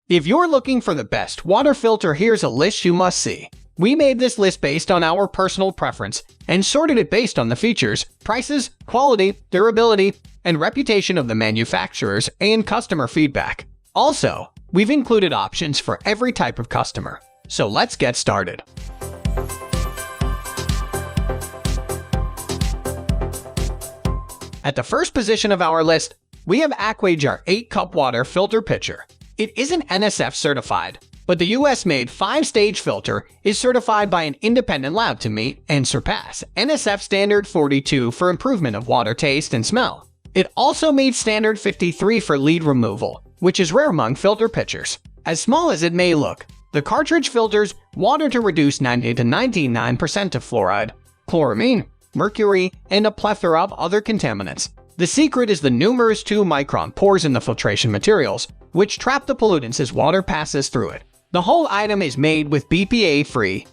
If you're looking for the best water filter, here's a list you must see. We made this list based on our personal preference and sorted it based on the features, prices, quality, durability, and reputation of the manufacturers and customer feedback. Also, we've included options for every type of customer. So let's get started. At the first position of our list, we have AquaJar 8-cup water filter pitcher. It isn't NSF certified, but the US-made 5-stage filter is certified by an independent lab to meet and surpass NSF Standard 42 for improvement of water taste and smell. It also meets Standard 53 for lead removal, which is rare among filter pitchers. As small as it may look, the cartridge filters water to reduce 90 to 99% of fluoride, chloramine, mercury, and a plethora of other contaminants. The secret is the numerous 2-micron pores in the filtration materials, which trap the pollutants as water passes through it. The whole item is made with BPA-free,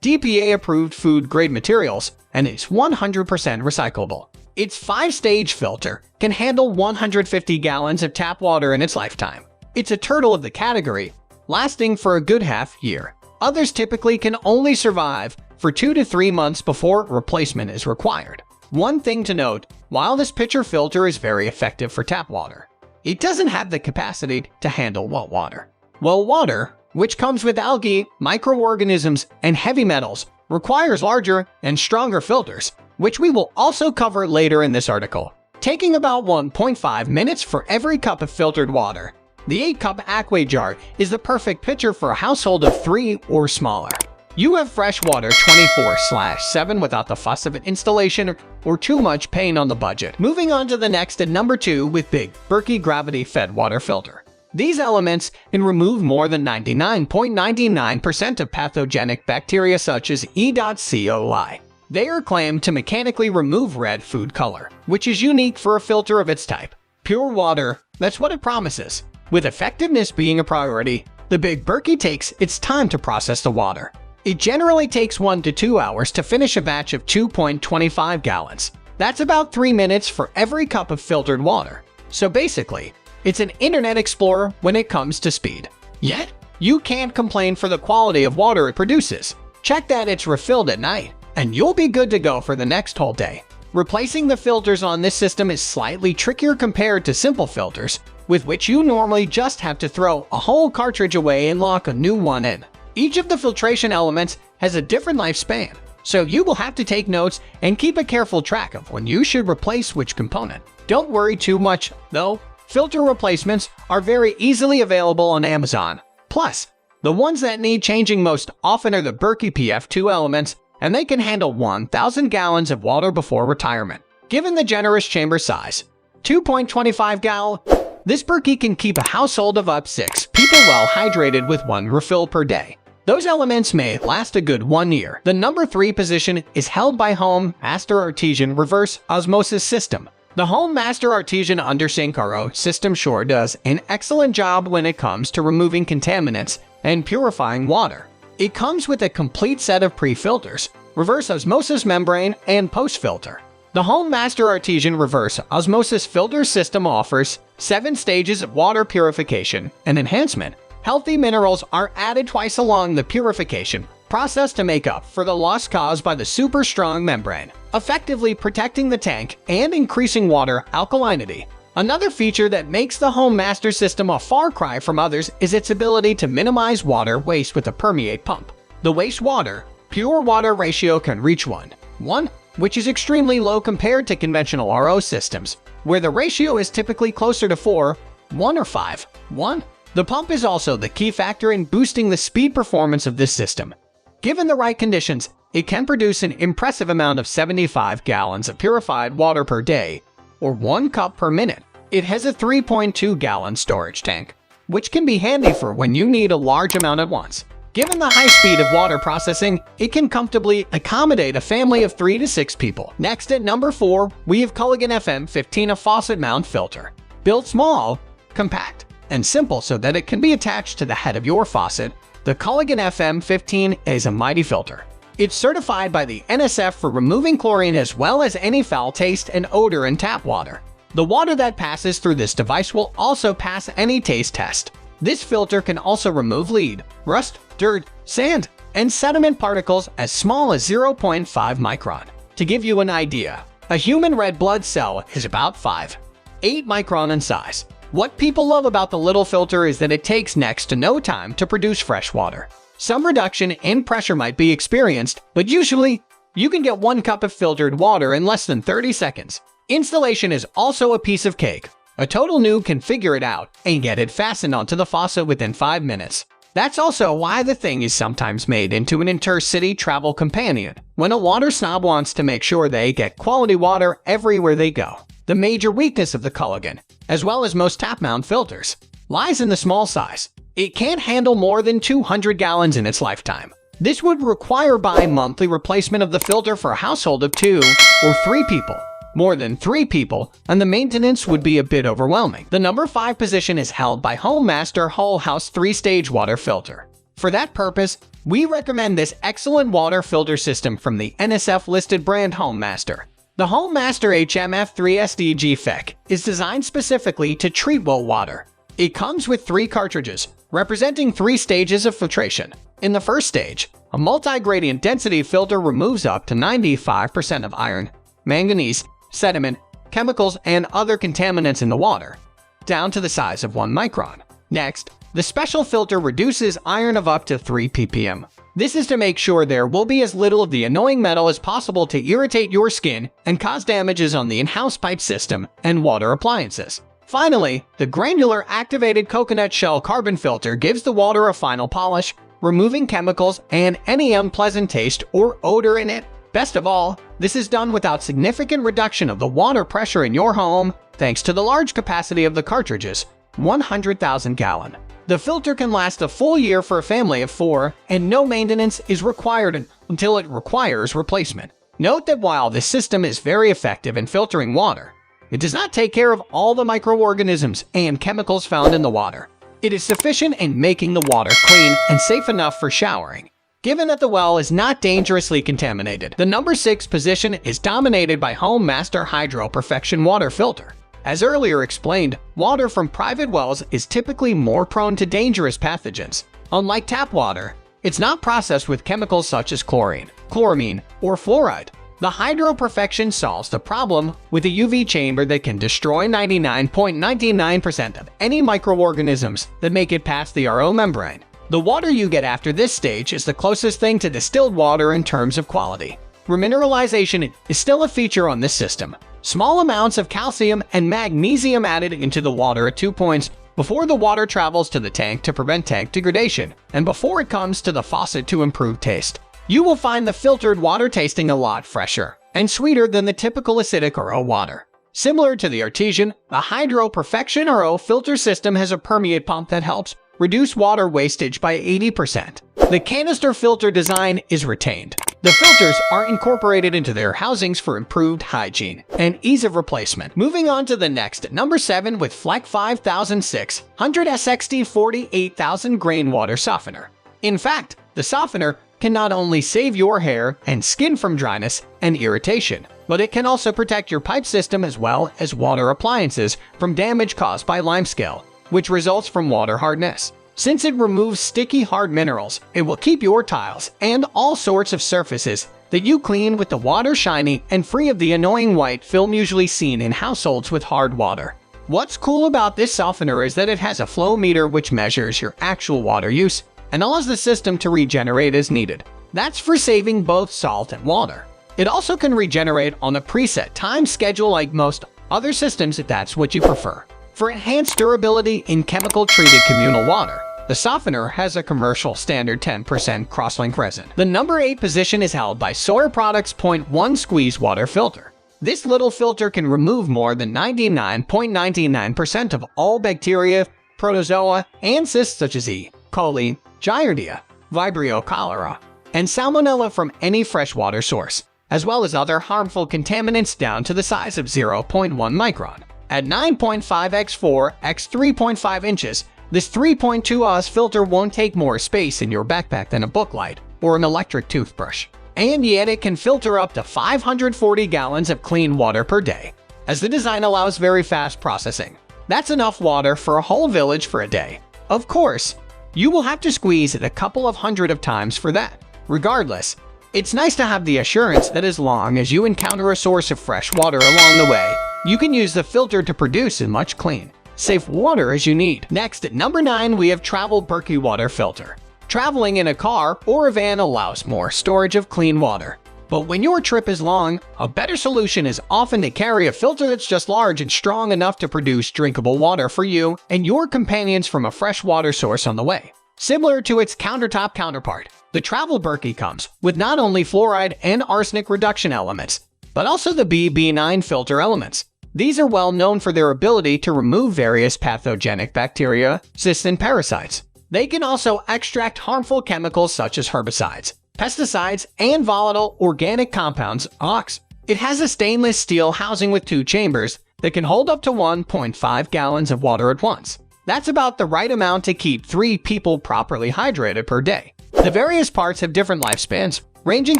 DPA-approved food-grade materials, and is 100% recyclable. Its 5-stage filter can handle 150 gallons of tap water in its lifetime. It's a turtle of the category, lasting for a good half-year. Others typically can only survive for 2 to 3 months before replacement is required. One thing to note, while this pitcher filter is very effective for tap water, it doesn't have the capacity to handle well water. Well water, which comes with algae, microorganisms, and heavy metals, requires larger and stronger filters, which we will also cover later in this article. Taking about 1.5 minutes for every cup of filtered water, the 8-cup AquaJar is the perfect pitcher for a household of 3 or smaller. You have fresh water 24/7 without the fuss of an installation or too much pain on the budget. Moving on to the next at number 2 with Big Berkey gravity-fed water filter. These elements can remove more than 99.99% of pathogenic bacteria such as E. coli. They are claimed to mechanically remove red food color, which is unique for a filter of its type. Pure water, that's what it promises. With effectiveness being a priority, the Big Berkey takes its time to process the water. It generally takes 1 to 2 hours to finish a batch of 2.25 gallons. That's about 3 minutes for every cup of filtered water. So basically, it's an Internet Explorer when it comes to speed. Yet, you can't complain for the quality of water it produces. Check that it's refilled at night, and you'll be good to go for the next whole day. Replacing the filters on this system is slightly trickier compared to simple filters, with which you normally just have to throw a whole cartridge away and lock a new one in. Each of the filtration elements has a different lifespan, so you will have to take notes and keep a careful track of when you should replace which component. Don't worry too much, though. Filter replacements are very easily available on Amazon. Plus, the ones that need changing most often are the Berkey PF2 elements, and they can handle 1,000 gallons of water before retirement. Given the generous chamber size, 2.25 gallon, this Berkey can keep a household of up to 6 people well hydrated with 1 refill per day. Those elements may last a good 1 year. The number 3 position is held by Home Master Artesian Reverse Osmosis System. The Home Master Artesian Undersink RO system sure does an excellent job when it comes to removing contaminants and purifying water. It comes with a complete set of pre-filters, reverse osmosis membrane, and post-filter. The Home Master Artesian Reverse Osmosis Filter System offers 7 stages of water purification and enhancement. Healthy minerals are added twice along the purification process to make up for the loss caused by the super strong membrane, effectively protecting the tank and increasing water alkalinity. Another feature that makes the Home Master system a far cry from others is its ability to minimize water waste with a permeate pump. The waste-water-pure water ratio can reach 1:1, which is extremely low compared to conventional RO systems, where the ratio is typically closer to 4:1 or 5:1. The pump is also the key factor in boosting the speed performance of this system. Given the right conditions, it can produce an impressive amount of 75 gallons of purified water per day, or 1 cup per minute. It has a 3.2-gallon storage tank, which can be handy for when you need a large amount at once. Given the high speed of water processing, it can comfortably accommodate a family of 3 to 6 people. Next at number 4, we have Culligan FM15, a faucet mount filter. Built small, compact, and simple so that it can be attached to the head of your faucet, the Culligan FM15 is a mighty filter. It's certified by the NSF for removing chlorine as well as any foul taste and odor in tap water. The water that passes through this device will also pass any taste test. This filter can also remove lead, rust, dirt, sand, and sediment particles as small as 0.5 micron. To give you an idea, a human red blood cell is about 5.8 micron in size. What people love about the little filter is that it takes next to no time to produce fresh water. Some reduction in pressure might be experienced, but usually, you can get 1 cup of filtered water in less than 30 seconds. Installation is also a piece of cake. A total noob can figure it out and get it fastened onto the faucet within 5 minutes. That's also why the thing is sometimes made into an intercity travel companion when a water snob wants to make sure they get quality water everywhere they go. The major weakness of the Culligan, as well as most tap-mount filters, lies in the small size. It can't handle more than 200 gallons in its lifetime. This would require bi-monthly replacement of the filter for a household of 2 or 3 people. More than 3 people, and the maintenance would be a bit overwhelming. The number 5 position is held by HomeMaster Whole House 3-Stage Water Filter. For that purpose, we recommend this excellent water filter system from the NSF-listed brand HomeMaster. The HomeMaster HMF3 SDG FEC is designed specifically to treat well water. It comes with 3 cartridges, representing 3 stages of filtration. In the first stage, a multi-gradient density filter removes up to 95% of iron, manganese, sediment, chemicals, and other contaminants in the water, down to the size of 1 micron. Next, the special filter reduces iron of up to 3 ppm. This is to make sure there will be as little of the annoying metal as possible to irritate your skin and cause damages on the in-house pipe system and water appliances. Finally, the granular activated coconut shell carbon filter gives the water a final polish, removing chemicals and any unpleasant taste or odor in it. Best of all, this is done without significant reduction of the water pressure in your home, thanks to the large capacity of the cartridges, 100,000 gallon. The filter can last a full year for a family of 4, and no maintenance is required until it requires replacement. Note that while this system is very effective in filtering water, it does not take care of all the microorganisms and chemicals found in the water. It is sufficient in making the water clean and safe enough for showering, given that the well is not dangerously contaminated. The number 6 position is dominated by HomeMaster Hydro Perfection Water Filter. As earlier explained, water from private wells is typically more prone to dangerous pathogens. Unlike tap water, it's not processed with chemicals such as chlorine, chloramine, or fluoride. The Hydro Perfection solves the problem with a UV chamber that can destroy 99.99% of any microorganisms that make it past the RO membrane. The water you get after this stage is the closest thing to distilled water in terms of quality. Remineralization is still a feature on this system. Small amounts of calcium and magnesium added into the water at 2 points before the water travels to the tank to prevent tank degradation, and before it comes to the faucet to improve taste. You will find the filtered water tasting a lot fresher and sweeter than the typical acidic RO water. Similar to the artesian, the Hydro Perfection RO filter system has a permeate pump that helps reduce water wastage by 80%. The canister filter design is retained. The filters are incorporated into their housings for improved hygiene and ease of replacement. Moving on to the next, at number 7 with Fleck 5600 SXT 48,000 Grain Water Softener. In fact, the softener can not only save your hair and skin from dryness and irritation, but it can also protect your pipe system as well as water appliances from damage caused by limescale, which results from water hardness. Since it removes sticky hard minerals, it will keep your tiles and all sorts of surfaces that you clean with the water shiny and free of the annoying white film usually seen in households with hard water. What's cool about this softener is that it has a flow meter which measures your actual water use and allows the system to regenerate as needed. That's for saving both salt and water. It also can regenerate on a preset time schedule like most other systems if that's what you prefer. For enhanced durability in chemical-treated communal water, the softener has a commercial standard 10% crosslink resin. The number 8 position is held by Sawyer Products' 0.1 Squeeze Water Filter. This little filter can remove more than 99.99% of all bacteria, protozoa, and cysts such as E. coli, Giardia, Vibrio cholera, and Salmonella from any freshwater source, as well as other harmful contaminants down to the size of 0.1 micron. At 9.5 x 4 x 3.5 inches, this 3.2 Oz filter won't take more space in your backpack than a book light or an electric toothbrush. And yet it can filter up to 540 gallons of clean water per day, as the design allows very fast processing. That's enough water for a whole village for a day. Of course, you will have to squeeze it a couple of hundred of times for that. Regardless, it's nice to have the assurance that as long as you encounter a source of fresh water along the way, you can use the filter to produce as much clean, safe water as you need. Next, at number 9, we have Travel Berkey Water Filter. Traveling in a car or a van allows more storage of clean water. But when your trip is long, a better solution is often to carry a filter that's just large and strong enough to produce drinkable water for you and your companions from a fresh water source on the way. Similar to its countertop counterpart, the Travel Berkey comes with not only fluoride and arsenic reduction elements, but also the BB9 filter elements. These are well known for their ability to remove various pathogenic bacteria, cysts, and parasites. They can also extract harmful chemicals such as herbicides, pesticides, and volatile organic compounds, OX. It has a stainless steel housing with 2 chambers that can hold up to 1.5 gallons of water at once. That's about the right amount to keep 3 people properly hydrated per day. The various parts have different lifespans, ranging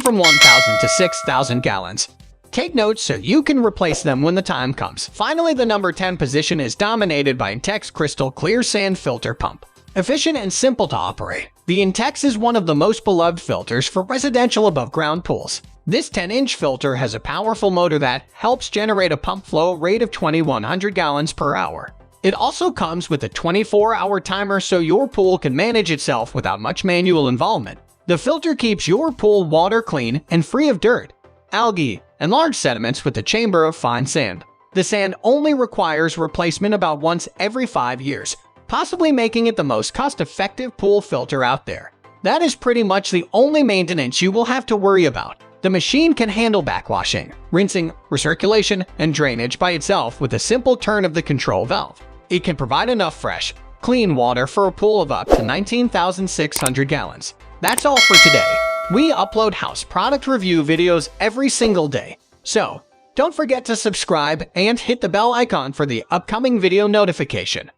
from 1,000 to 6,000 gallons. Take notes so you can replace them when the time comes. Finally, the number 10 position is dominated by Intex Crystal Clear Sand Filter Pump. Efficient and simple to operate, the Intex is one of the most beloved filters for residential above-ground pools. This 10-inch filter has a powerful motor that helps generate a pump flow rate of 2,100 gallons per hour. It also comes with a 24-hour timer so your pool can manage itself without much manual involvement. The filter keeps your pool water clean and free of dirt, algae, and large sediments with a chamber of fine sand. The sand only requires replacement about once every 5 years, possibly making it the most cost-effective pool filter out there. That is pretty much the only maintenance you will have to worry about. The machine can handle backwashing, rinsing, recirculation, and drainage by itself with a simple turn of the control valve. It can provide enough fresh, clean water for a pool of up to 19,600 gallons. That's all for today. We upload house product review videos every single day, so don't forget to subscribe and hit the bell icon for the upcoming video notification.